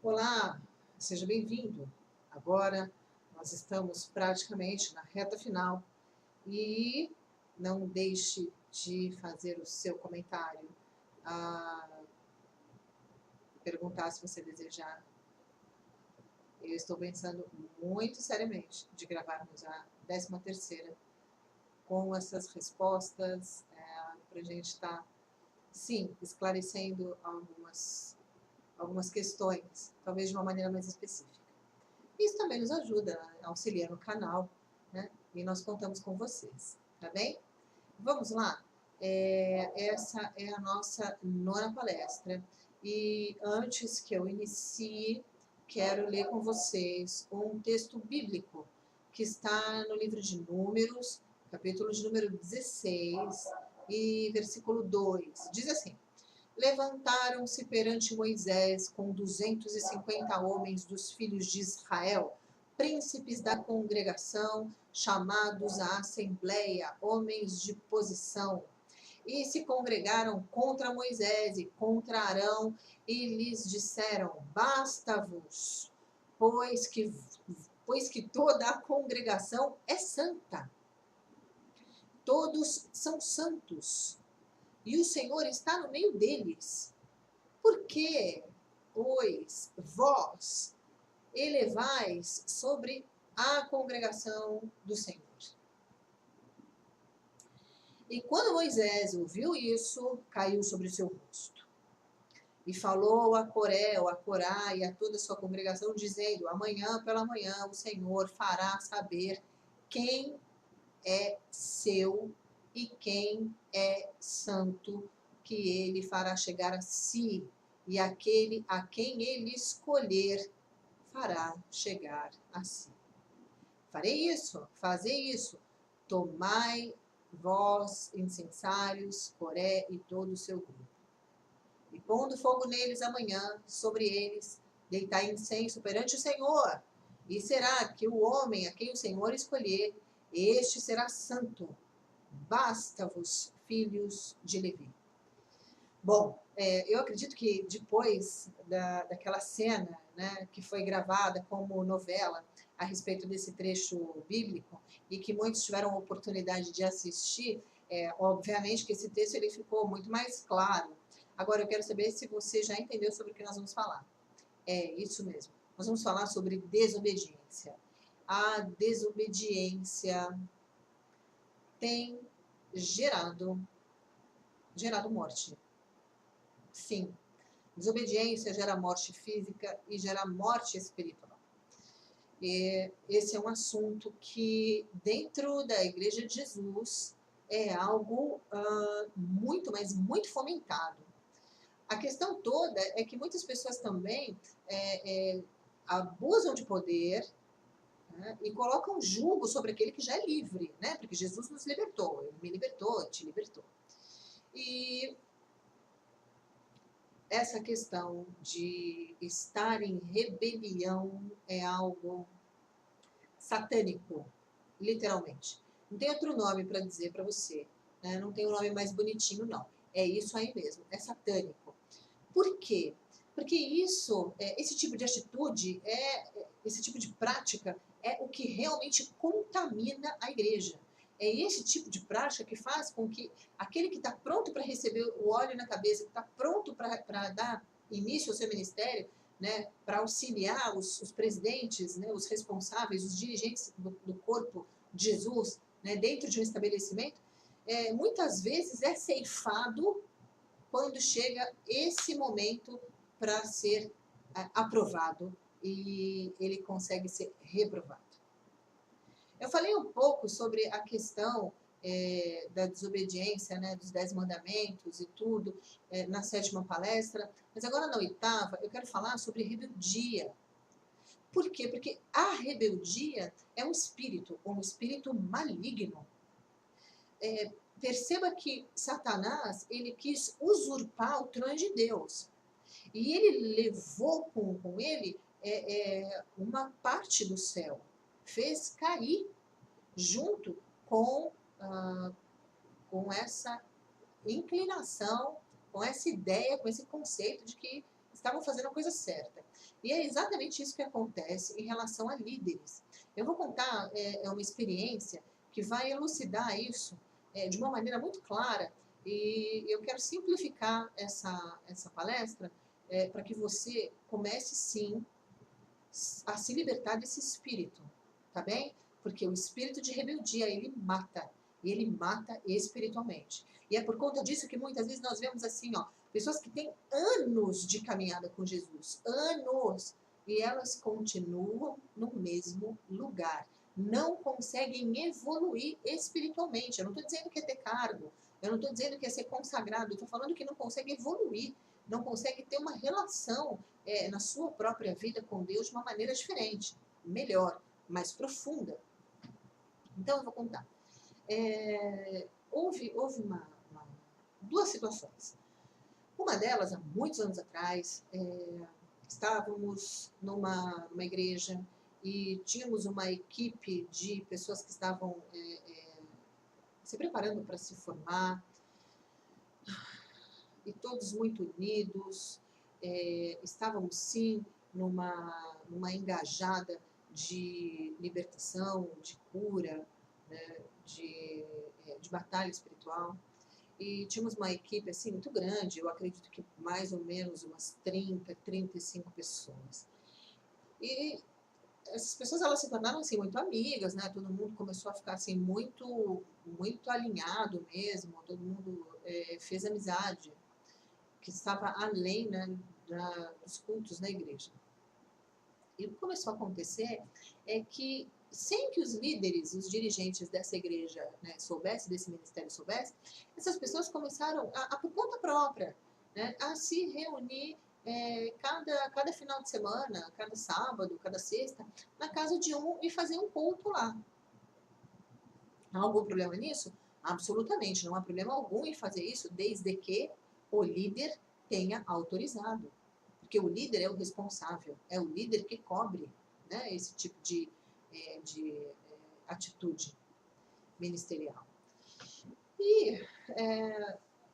Olá, seja bem-vindo. Agora nós estamos praticamente na reta final e não deixe de fazer o seu comentário, perguntar se você desejar. Eu estou pensando muito seriamente de gravarmos a 13ª com essas respostas, para a gente estar, sim, esclarecendo algumas questões, talvez de uma maneira mais específica. Isso também nos ajuda, auxilia no canal, né? E nós contamos com vocês, tá bem? Vamos lá? Essa é a nossa 9ª palestra. E antes que eu inicie, quero ler com vocês um texto bíblico que está no livro de Números, capítulo de número 16 e versículo 2. Diz assim: Levantaram-se perante Moisés com 250 homens dos filhos de Israel, príncipes da congregação, chamados à assembleia, homens de posição. E se congregaram contra Moisés e contra Arão, e lhes disseram: Basta-vos, pois que toda a congregação é santa. Todos são santos, e o Senhor está no meio deles. Por que, pois, vós elevais sobre a congregação do Senhor? E quando Moisés ouviu isso, caiu sobre o seu rosto. E falou a Coré, a Corá e a toda a sua congregação, dizendo: Amanhã pela manhã o Senhor fará saber quem é seu e quem é santo, que ele fará chegar a si, e aquele a quem ele escolher fará chegar a si. Farei isso, fazei isso, tomai vós, incensários, Coré e todo o seu grupo. E pondo fogo neles amanhã, sobre eles, deitai incenso perante o Senhor. E será que o homem a quem o Senhor escolher, este será santo. Basta-vos, filhos de Levi. Bom, eu acredito que depois daquela cena, né, que foi gravada como novela a respeito desse trecho bíblico e que muitos tiveram a oportunidade de assistir, obviamente que esse texto ele ficou muito mais claro. Agora, eu quero saber se você já entendeu sobre o que nós vamos falar. É isso mesmo. Nós vamos falar sobre desobediência. A desobediência tem gerado morte. Sim, desobediência gera morte física e gera morte espiritual. E esse é um assunto que, dentro da Igreja de Jesus, é algo muito, mas muito fomentado. A questão toda é que muitas pessoas também abusam de poder, né, e colocam julgo sobre aquele que já é livre, né? Porque Jesus nos libertou, ele me libertou, te libertou. E essa questão de estar em rebelião é algo satânico, literalmente. Não tem outro nome para dizer para você, né? Não tem um nome mais bonitinho, não. É isso aí mesmo, é satânico. Por quê? Porque esse tipo de atitude, esse tipo de prática é o que realmente contamina a igreja. É esse tipo de prática que faz com que aquele que está pronto para receber o óleo na cabeça, que está pronto para dar início ao seu ministério, né, para auxiliar os presidentes, né, os responsáveis, os dirigentes do corpo de Jesus, né, dentro de um estabelecimento, muitas vezes é ceifado quando chega esse momento para ser aprovado e ele consegue ser reprovado. Eu falei um pouco sobre a questão da desobediência, né, dos 10 mandamentos e tudo, na 7ª palestra, mas agora na 8ª eu quero falar sobre rebeldia. Por quê? Porque a rebeldia é um espírito maligno. Perceba que Satanás, ele quis usurpar o trono de Deus. E ele levou com ele uma parte do céu. Fez cair junto com essa inclinação, com essa ideia, com esse conceito de que estavam fazendo a coisa certa. E é exatamente isso que acontece em relação a líderes. Eu vou contar uma experiência que vai elucidar isso de uma maneira muito clara, e eu quero simplificar essa palestra para que você comece, sim, a se libertar desse espírito, tá bem? Porque o espírito de rebeldia, ele mata, e ele mata espiritualmente. E é por conta disso que muitas vezes nós vemos assim, ó, pessoas que têm anos de caminhada com Jesus, anos, e elas continuam no mesmo lugar. Não conseguem evoluir espiritualmente. Eu não estou dizendo que é ter cargo, eu não estou dizendo que é ser consagrado, eu estou falando que não consegue evoluir, não consegue ter uma relação na sua própria vida com Deus de uma maneira diferente, melhor, mais profunda. Então, eu vou contar. Houve duas situações. Uma delas, há muitos anos atrás, estávamos numa igreja e tínhamos uma equipe de pessoas que estavam se preparando para se formar, e todos muito unidos, estávamos sim numa engajada de libertação, de cura, né, de batalha espiritual. E tínhamos uma equipe assim muito grande, eu acredito que mais ou menos umas 30, 35 pessoas. E essas pessoas, elas se tornaram assim muito amigas, né? Todo mundo começou a ficar assim muito alinhado mesmo, todo mundo fez amizade, que estava além, né, dos cultos na igreja. E o que começou a acontecer é que, sem que os líderes, os dirigentes dessa igreja, né, soubessem, desse ministério soubessem, essas pessoas começaram, por conta própria, né, a se reunir cada final de semana, cada sábado, cada sexta, na casa de um e fazer um culto lá. Há algum problema nisso? Absolutamente, não há problema algum em fazer isso, desde que o líder tenha autorizado. Porque o líder é o responsável, é o líder que cobre, né, esse tipo de atitude ministerial. E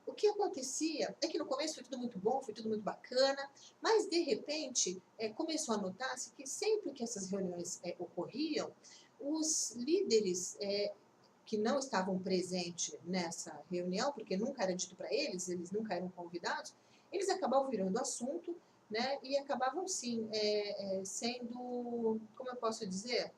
o que acontecia é que no começo foi tudo muito bom, foi tudo muito bacana, mas de repente começou a notar-se que sempre que essas reuniões ocorriam, os líderes que não estavam presentes nessa reunião, porque nunca era dito para eles nunca eram convidados, eles acabavam virando assunto, né, e acabavam, sim, sendo, como eu posso dizer,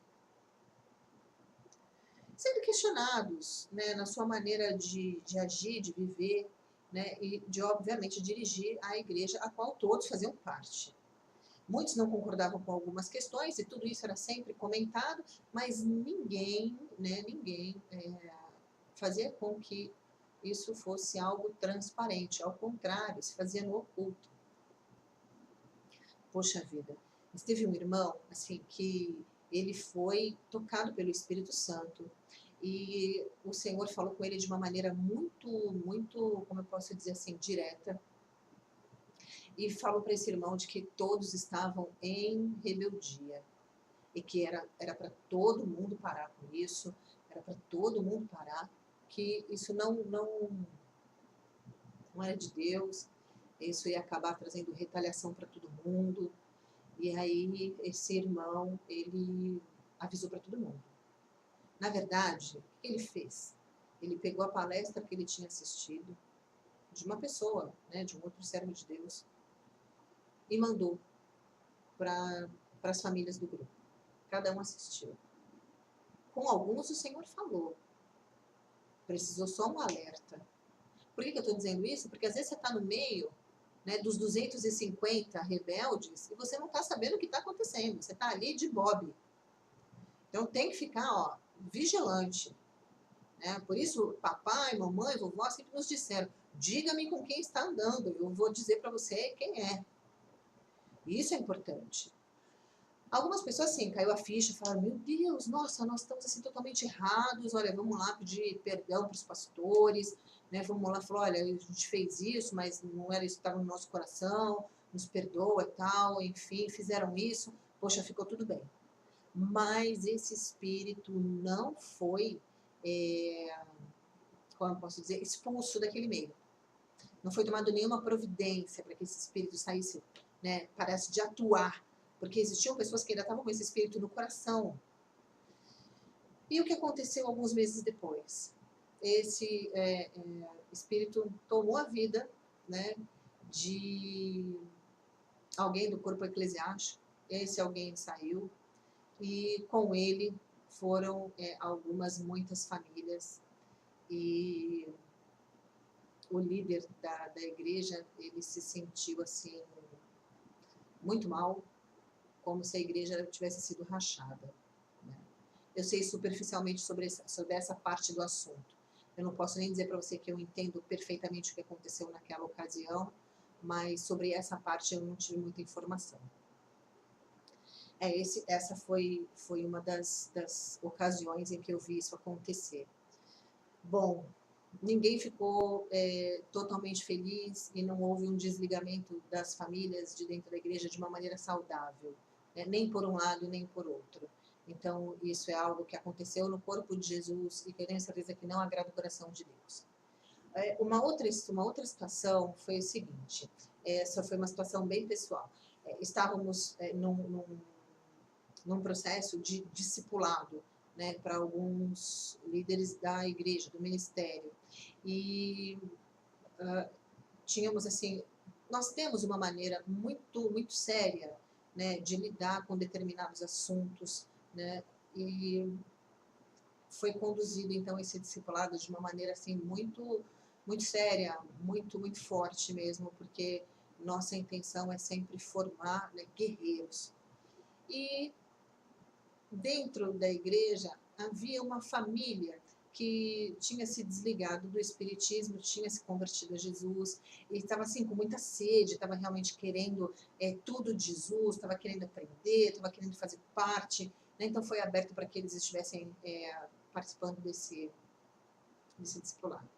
sendo questionados, né, na sua maneira de agir, de viver, né, e de, obviamente, dirigir a igreja a qual todos faziam parte. Muitos não concordavam com algumas questões e tudo isso era sempre comentado, mas ninguém fazia com que isso fosse algo transparente. Ao contrário, se fazia no oculto. Poxa vida, mas teve um irmão, assim, que ele foi tocado pelo Espírito Santo e o Senhor falou com ele de uma maneira muito, como eu posso dizer assim, direta, e falou para esse irmão de que todos estavam em rebeldia e que era para todo mundo parar com isso, era para todo mundo parar, que isso não era de Deus, isso ia acabar trazendo retaliação para todo mundo. E aí esse irmão, ele avisou para todo mundo. Na verdade, o que ele fez? Ele pegou a palestra que ele tinha assistido de uma pessoa, né, de um outro servo de Deus, e mandou para as famílias do grupo. Cada um assistiu. Com alguns o Senhor falou. Precisou só um alerta. Por que eu estou dizendo isso? Porque às vezes você está no meio, né, dos 250 rebeldes e você não está sabendo o que está acontecendo. Você está ali de bobe. Então tem que ficar, ó, vigilante. Né? Por isso, papai, mamãe, vovó sempre nos disseram: diga-me com quem está andando, eu vou dizer para você quem é. Isso é importante. Algumas pessoas, sim, caiu a ficha, falaram: meu Deus, nossa, nós estamos assim totalmente errados, olha, vamos lá pedir perdão para os pastores, né? Vamos lá, falar: olha, a gente fez isso, mas não era isso que estava no nosso coração, nos perdoa e tal, enfim, fizeram isso, poxa, ficou tudo bem. Mas esse espírito não foi, como eu posso dizer, expulso daquele meio. Não foi tomado nenhuma providência para que esse espírito saísse, né, parece de atuar, porque existiam pessoas que ainda estavam com esse espírito no coração. E o que aconteceu alguns meses depois? Esse espírito tomou a vida, né, de alguém do corpo eclesiástico. Esse alguém saiu e com ele foram muitas famílias, e o líder da igreja, ele se sentiu assim muito mal, como se a igreja tivesse sido rachada, né? Eu sei superficialmente sobre essa parte do assunto. Eu não posso nem dizer para você que eu entendo perfeitamente o que aconteceu naquela ocasião, mas sobre essa parte eu não tive muita informação. Essa foi uma das ocasiões em que eu vi isso acontecer. Bom, ninguém ficou totalmente feliz e não houve um desligamento das famílias de dentro da igreja de uma maneira saudável, né? Nem por um lado, nem por outro. Então, isso é algo que aconteceu no corpo de Jesus e que eu tenho certeza que não agrada o coração de Deus. Uma outra situação foi o seguinte, essa foi uma situação bem pessoal. Estávamos num processo de discipulado, né, para alguns líderes da igreja, do ministério. E tínhamos assim, nós temos uma maneira muito séria, né, de lidar com determinados assuntos, né, e foi conduzido então esse discipulado de uma maneira assim muito séria, muito forte mesmo, porque nossa intenção é sempre formar, né, guerreiros. E dentro da igreja havia uma família que tinha se desligado do espiritismo, tinha se convertido a Jesus, e estava assim com muita sede, estava realmente querendo tudo de Jesus, estava querendo aprender, estava querendo fazer parte, né? Então foi aberto para que eles estivessem participando desse discipulado.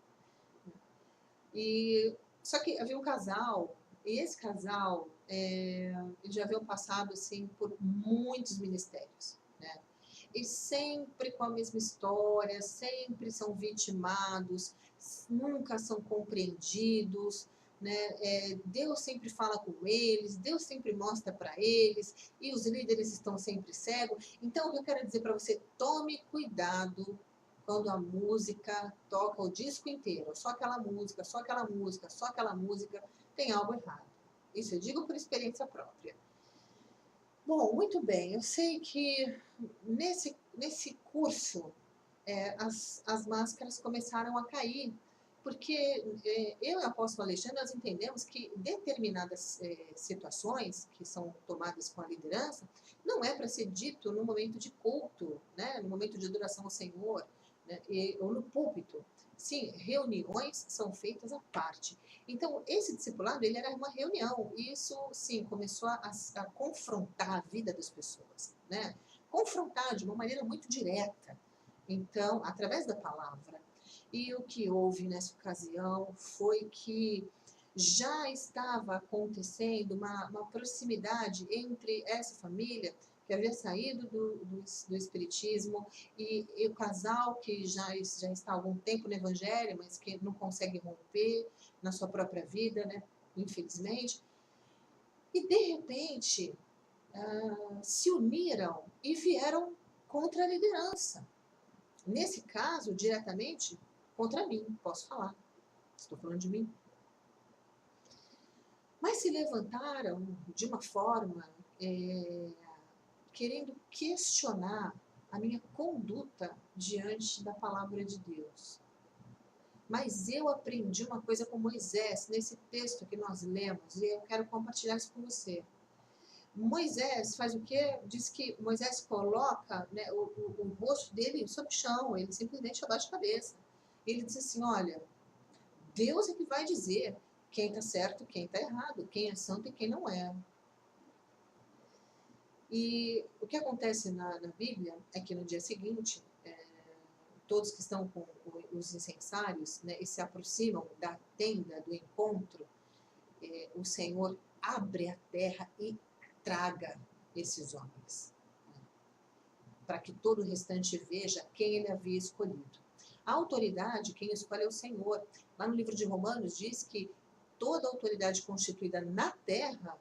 E só que havia um casal, e esse casal eles já haviam passado assim por muitos ministérios, né? E sempre com a mesma história, sempre são vitimados, nunca são compreendidos, né? Deus sempre fala com eles, Deus sempre mostra para eles, e os líderes estão sempre cegos. Então, o que eu quero dizer para você, tome cuidado quando a música toca o disco inteiro, só aquela música, só aquela música, só aquela música, tem algo errado. Isso eu digo por experiência própria. Bom, muito bem, eu sei que nesse curso as máscaras começaram a cair, porque eu e o apóstolo Alexandre, nós entendemos que determinadas situações que são tomadas com a liderança, não é para ser dito no momento de culto, né, no momento de adoração ao Senhor, né, ou no púlpito. Sim, reuniões são feitas à parte. Então, esse discipulado, ele era uma reunião, e isso, sim, começou a confrontar a vida das pessoas, né? Confrontar de uma maneira muito direta, então, através da palavra. E o que houve nessa ocasião foi que já estava acontecendo uma proximidade entre essa família que havia saído do espiritismo e o casal que já está há algum tempo no evangelho, mas que não consegue romper na sua própria vida, né, infelizmente. E, de repente, se uniram e vieram contra a liderança. Nesse caso, diretamente contra mim, posso falar. Estou falando de mim. Mas se levantaram de uma forma querendo questionar a minha conduta diante da palavra de Deus. Mas eu aprendi uma coisa com Moisés, nesse texto que nós lemos, e eu quero compartilhar isso com você. Moisés faz o quê? Diz que Moisés coloca, né, o rosto dele sobre o chão, ele simplesmente abaixa a cabeça. Ele diz assim, olha, Deus é que vai dizer quem está certo, quem está errado, quem é santo e quem não é. E o que acontece na Bíblia é que no dia seguinte, todos que estão com os incensários, né, e se aproximam da tenda do encontro, o Senhor abre a terra e traga esses homens, né, para que todo o restante veja quem ele havia escolhido. A autoridade, quem escolhe é o Senhor. Lá no livro de Romanos diz que toda autoridade constituída na terra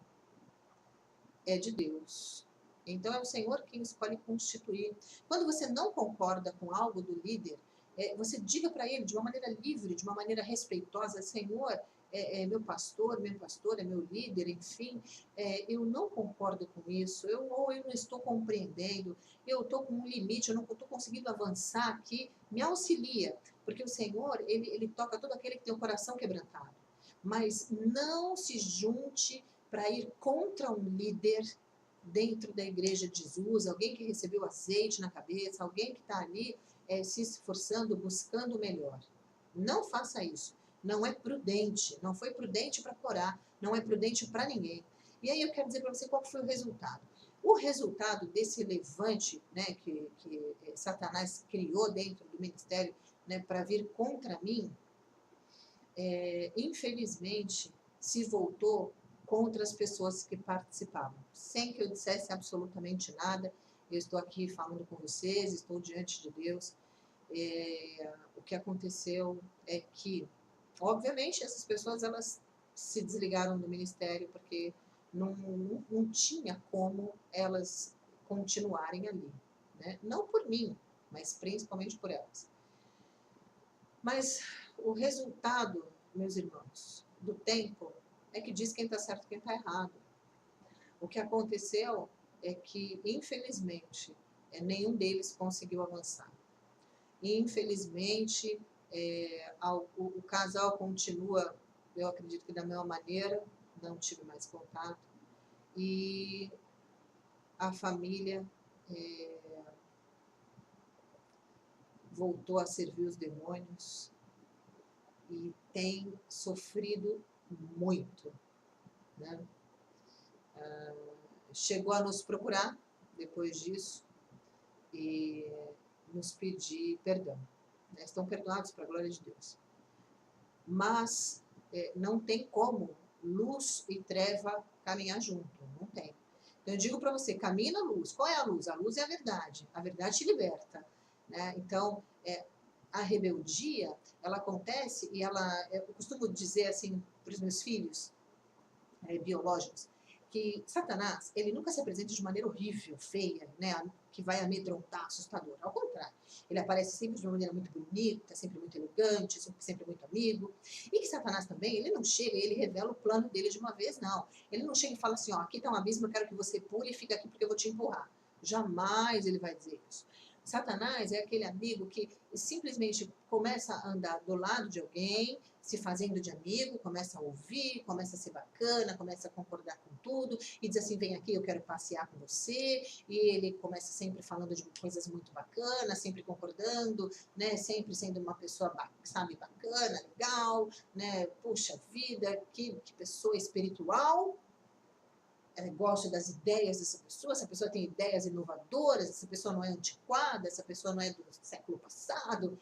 é de Deus. Então é o Senhor quem escolhe constituir. Quando você não concorda com algo do líder, você diga para ele de uma maneira livre, de uma maneira respeitosa: Senhor, é meu pastor, minha pastora, é meu líder, enfim, eu não concordo com isso, ou eu não estou compreendendo, eu estou com um limite, eu não estou conseguindo avançar aqui, me auxilia, porque o Senhor, ele toca todo aquele que tem o coração quebrantado. Mas não se junte para ir contra um líder dentro da igreja de Jesus, alguém que recebeu azeite na cabeça, alguém que está ali se esforçando, buscando o melhor. Não faça isso. Não é prudente. Não foi prudente para Corá. Não é prudente para ninguém. E aí eu quero dizer para você qual foi o resultado. O resultado desse levante, né, que Satanás criou dentro do ministério, né, para vir contra mim, infelizmente, se voltou contra as pessoas que participavam. Sem que eu dissesse absolutamente nada, eu estou aqui falando com vocês, estou diante de Deus. O que aconteceu é que, obviamente, essas pessoas elas se desligaram do ministério porque não tinha como elas continuarem ali. Né? Não por mim, mas principalmente por elas. Mas o resultado, meus irmãos, do tempo é que diz quem está certo e quem está errado. O que aconteceu é que, infelizmente, nenhum deles conseguiu avançar. Infelizmente, o casal continua, eu acredito que da mesma maneira, não tive mais contato, e a família voltou a servir os demônios e tem sofrido muito, né? Chegou a nos procurar depois disso e nos pedir perdão. Né? Estão perdoados para a glória de Deus. Mas não tem como luz e treva caminhar junto, não tem. Então eu digo para você, caminhe na luz. Qual é a luz? A luz é a verdade te liberta. Né? Então, a rebeldia, ela acontece e eu costumo dizer assim para os meus filhos biológicos, que Satanás, ele nunca se apresenta de maneira horrível, feia, né, que vai amedrontar, assustadora. Ao contrário, ele aparece sempre de uma maneira muito bonita, sempre muito elegante, sempre muito amigo. E que Satanás também, ele não chega e ele revela o plano dele de uma vez, não. Ele não chega e fala assim, ó, aqui está um abismo, eu quero que você pule e fique aqui porque eu vou te empurrar. Jamais ele vai dizer isso. Satanás é aquele amigo que simplesmente começa a andar do lado de alguém, se fazendo de amigo, começa a ouvir, começa a ser bacana, começa a concordar com tudo, e diz assim, vem aqui, eu quero passear com você, e ele começa sempre falando de coisas muito bacanas, sempre concordando, né, sempre sendo uma pessoa, sabe, bacana, legal, né, puxa vida, que pessoa espiritual, gosto das ideias dessa pessoa, essa pessoa tem ideias inovadoras, essa pessoa não é antiquada, essa pessoa não é do século passado.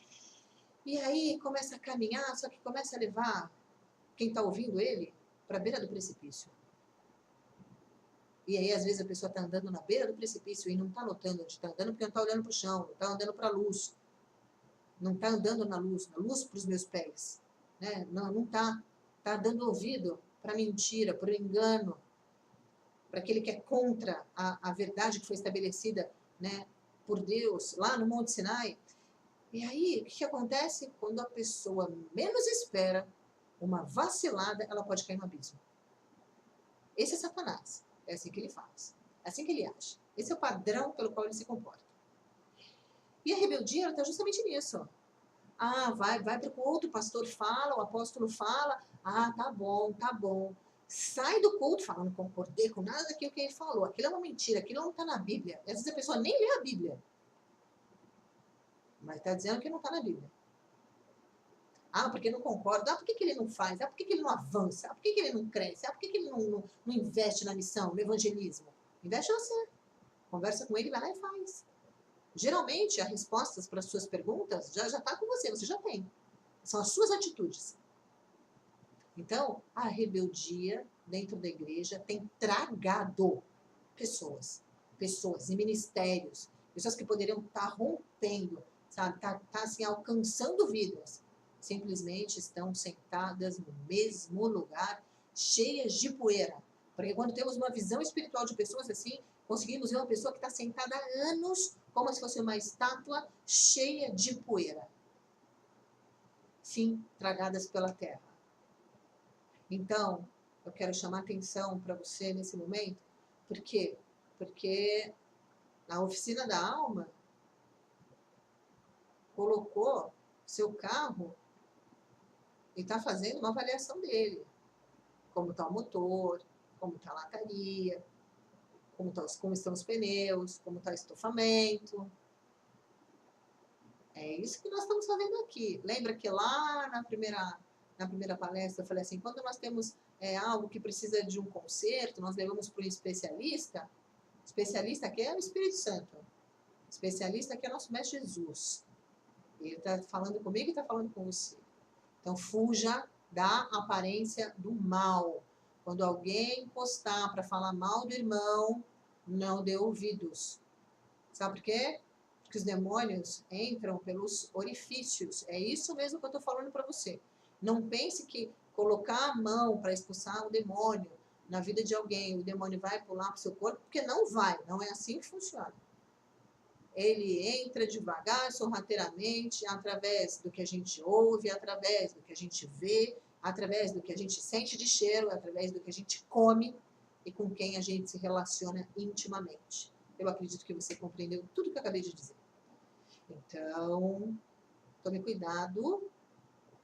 E aí começa a caminhar, só que começa a levar quem está ouvindo ele para a beira do precipício. E aí, às vezes, a pessoa está andando na beira do precipício e não está notando onde está andando, porque não está olhando para o chão, não está andando para a luz. Não está andando na luz para os meus pés. Né? Não está. Está dando ouvido para a mentira, para o engano, para aquele que é contra a verdade que foi estabelecida, né, por Deus lá no Monte Sinai. E aí, o que acontece? Quando a pessoa menos espera, uma vacilada, ela pode cair no abismo. Esse é Satanás. É assim que ele faz. É assim que ele age. Esse é o padrão pelo qual ele se comporta. E a rebeldia está justamente nisso. Ah, vai para o outro pastor fala, o apóstolo fala. Ah, tá bom, tá bom. Sai do culto falando, não concordei com nada daquilo que ele falou. Aquilo é uma mentira, aquilo não está na Bíblia. Às vezes a pessoa nem lê a Bíblia. Mas está dizendo que não está na Bíblia. Ah, porque não concorda. Ah, por que ele não faz? Ah, por que ele não avança? Ah, por que ele não cresce? Ah, por que ele não investe na missão, no evangelismo? Investe você. Conversa com ele, vai lá e faz. Geralmente, as respostas para as suas perguntas já está com você, você já tem. São as suas atitudes. Então, a rebeldia dentro da igreja tem tragado pessoas e ministérios, pessoas que poderiam estar rompendo, sabe, tá assim, alcançando vidas, simplesmente estão sentadas no mesmo lugar, cheias de poeira, Porque quando temos uma visão espiritual de pessoas assim, conseguimos ver uma pessoa que está sentada há anos, como se fosse uma estátua cheia de poeira. Sim, tragadas pela terra. Então, eu quero chamar atenção para você nesse momento. Por quê? Porque na oficina da alma, colocou seu carro e está fazendo uma avaliação dele. Como está o motor, como está a lataria, como estão os pneus, como está o estofamento. É isso que nós estamos fazendo aqui. Lembra que lá na primeira palestra eu falei assim, quando nós temos algo que precisa de um conserto, nós levamos para um especialista. Especialista aqui é o Espírito Santo. Especialista aqui é nosso Mestre Jesus. Ele está falando comigo e está falando com você. Então, fuja da aparência do mal. Quando alguém postar para falar mal do irmão, não dê ouvidos. Sabe por quê? Porque os demônios entram pelos orifícios. É isso mesmo que eu estou falando para você. Não pense que colocar a mão para expulsar o demônio na vida de alguém, o demônio vai pular para o seu corpo, porque não vai. Não é assim que funciona. Ele entra devagar, sorrateiramente, através do que a gente ouve, através do que a gente vê, através do que a gente sente de cheiro, através do que a gente come e com quem a gente se relaciona intimamente. Eu acredito que você compreendeu tudo que eu acabei de dizer. Então, tome cuidado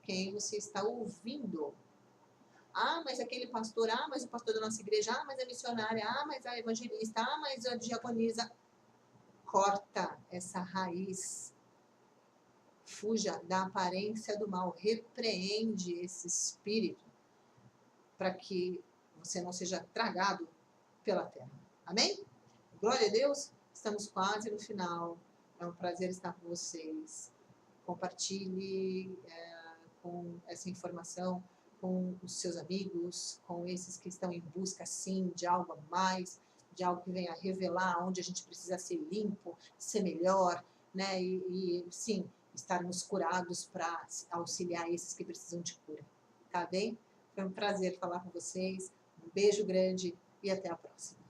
quem você está ouvindo. Ah, mas aquele pastor, ah, mas o pastor da nossa igreja, ah, mas a missionária, ah, mas a evangelista, ah, mas a diaconisa. Corta essa raiz. Fuja da aparência do mal. Repreende esse espírito para que você não seja tragado pela terra. Amém? Glória a Deus. Estamos quase no final. É um prazer estar com vocês. Compartilhe com essa informação com os seus amigos, com esses que estão em busca, sim, de algo a mais, de algo que venha revelar onde a gente precisa ser limpo, ser melhor, né? E sim, estarmos curados para auxiliar esses que precisam de cura. Tá bem? Foi um prazer falar com vocês. Um beijo grande e até a próxima.